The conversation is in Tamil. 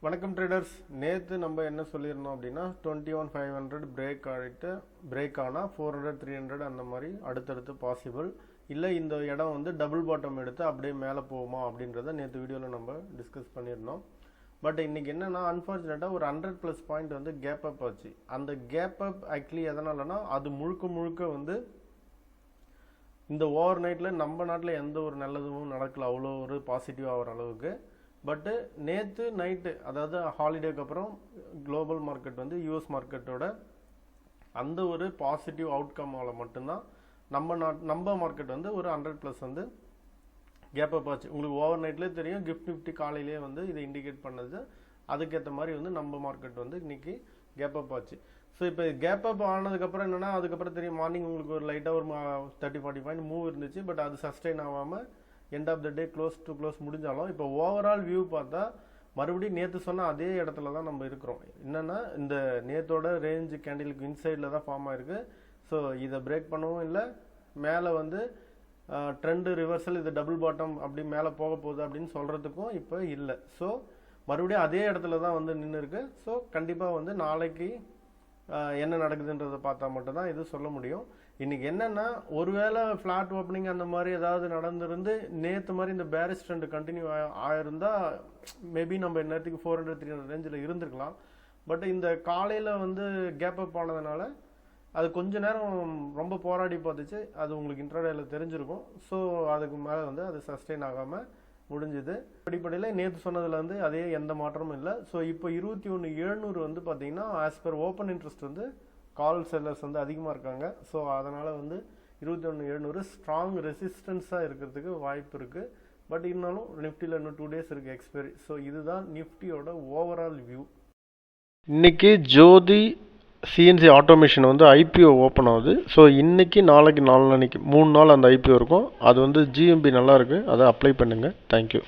வணக்கம் ட்ரேடர்ஸ். நேற்று நம்ம என்ன சொல்லியிருந்தோம் அப்படின்னா 21,500 பிரேக் ஆனால் 400 300 அந்த மாதிரி அடுத்தடுத்து பாசிபிள் இல்லை. இந்த இடம் வந்து டபுள் பாட்டம் எடுத்து அப்படியே மேலே போகுமா அப்படின்றத நேற்று வீடியோவில் நம்ம டிஸ்கஸ் பண்ணியிருந்தோம். பட் இன்றைக்கி என்னென்னா அன்ஃபார்ச்சுனேட்டாக ஒரு 100+ பாயிண்ட் வந்து கேப் அப் ஆச்சு. அந்த கேப் அப் ஆக்சுவலி எதனாலனா அது முழுக்க வந்து இந்த ஓவர் நைட்டில் நம்ம நாட்டில் எந்த ஒரு நல்லதும் நடக்கல, அவ்வளோ ஒரு பாசிட்டிவ் ஆகிற அளவுக்கு. பட்டு நேற்று நைட்டு, அதாவது ஹாலிடேக்கு அப்புறம் குளோபல் மார்க்கெட் வந்து யூஎஸ் மார்க்கெட்டோட அந்த ஒரு பாசிட்டிவ் அவுட்கம்மால் மட்டும்தான் நம்ம மார்க்கெட் வந்து ஒரு 100+ வந்து கேப் அப் ஆச்சு. உங்களுக்கு ஓவர் நைட்லேயே தெரியும், கிஃப்ட் நிஃப்டி காலையிலே வந்து இதை இண்டிகேட் பண்ணது. அதுக்கேற்ற மாதிரி வந்து நம்ம மார்க்கெட் வந்து இன்றைக்கி கேப் அப் ஆச்சு. ஸோ இப்போ கேப் அப் ஆனதுக்கப்புறம் என்னென்னா, அதுக்கப்புறம் தெரியும் மார்னிங் உங்களுக்கு ஒரு லைட்டாக ஒரு 30-40 பாயிண்ட் மூவ் இருந்துச்சு. பட் அது சஸ்டெயின் ஆகாமல் end of the day close முடிஞ்சாலும் இப்போ ஓவரால் வியூ பார்த்தா மறுபடியும் நேற்று சொன்ன அதே இடத்துல தான் நம்ம இருக்கிறோம். என்னென்னா இந்த நேற்றோட ரேஞ்சு கேண்டிலுக்கு இன்சைடில் தான் ஃபார்ம் ஆகிருக்கு. ஸோ இதை பிரேக் பண்ணவும் இல்லை, மேலே வந்து ட்ரெண்டு ரிவர்சல், இது டபுள் பாட்டம் அப்படி மேலே போக போகுது அப்படின்னு சொல்கிறதுக்கும் இப்போ இல்லை. ஸோ மறுபடியும் அதே இடத்துல தான் வந்து நின்று இருக்கு. ஸோ கண்டிப்பாக வந்து நாளைக்கு என்ன நடக்குதுன்றதை பார்த்தா மட்டும்தான் இது சொல்ல முடியும். இன்றைக்கி என்னென்னா, ஒருவேளை ஃப்ளாட் ஓப்பனிங் அந்த மாதிரி ஏதாவது நடந்திருந்து நேற்று மாதிரி இந்த பேரிஷ் ட்ரெண்ட் கண்டினியூ ஆயிருந்தால் மேபி நம்ம நேரத்துக்கு 400-300 ரேஞ்சில் இருந்திருக்கலாம். பட் இந்த காலையில் வந்து கேப் அப் ஆனதுனால அது கொஞ்ச நேரம் ரொம்ப போராடி பார்த்துச்சு. அது உங்களுக்கு இன்ட்ராடேயில் தெரிஞ்சிருக்கும். ஸோ அதுக்கு மேலே வந்து அது சஸ்டெயின் ஆகாமல் முடிஞ்சுது. அடிப்படையில் நேற்று சொன்னதில் வந்து அதே எந்த மாற்றமும் இல்லை. ஸோ இப்போ 21,700 வந்து பார்த்தீங்கன்னா ஆஸ் பர் ஓப்பன் இன்ட்ரெஸ்ட் வந்து கால் செல்லர்ஸ் வந்து அதிகமாக இருக்காங்க. ஸோ அதனால் வந்து 21,700 ஸ்ட்ராங் ரெசிஸ்டன்ஸாக இருக்கிறதுக்கு வாய்ப்பு இருக்குது. பட் இருந்தாலும் நிஃப்டியில் இன்னும் 2 days இருக்குது எக்ஸ்பைரி. ஸோ இதுதான் நிஃப்டியோட ஓவரால் வியூ. இன்றைக்கி ஜோதி சிஎன்சி ஆட்டோமேஷன் வந்து ஐபிஓ ஓப்பன் ஆகுது. ஸோ இன்றைக்கி நாளைக்கு 4 நாளைக்கு 3 நாள் அந்த ஐபிஓ இருக்கும். அது வந்து ஜிஎம்பி நல்லாயிருக்கு, அதை அப்ளை பண்ணுங்கள். தேங்க்யூ.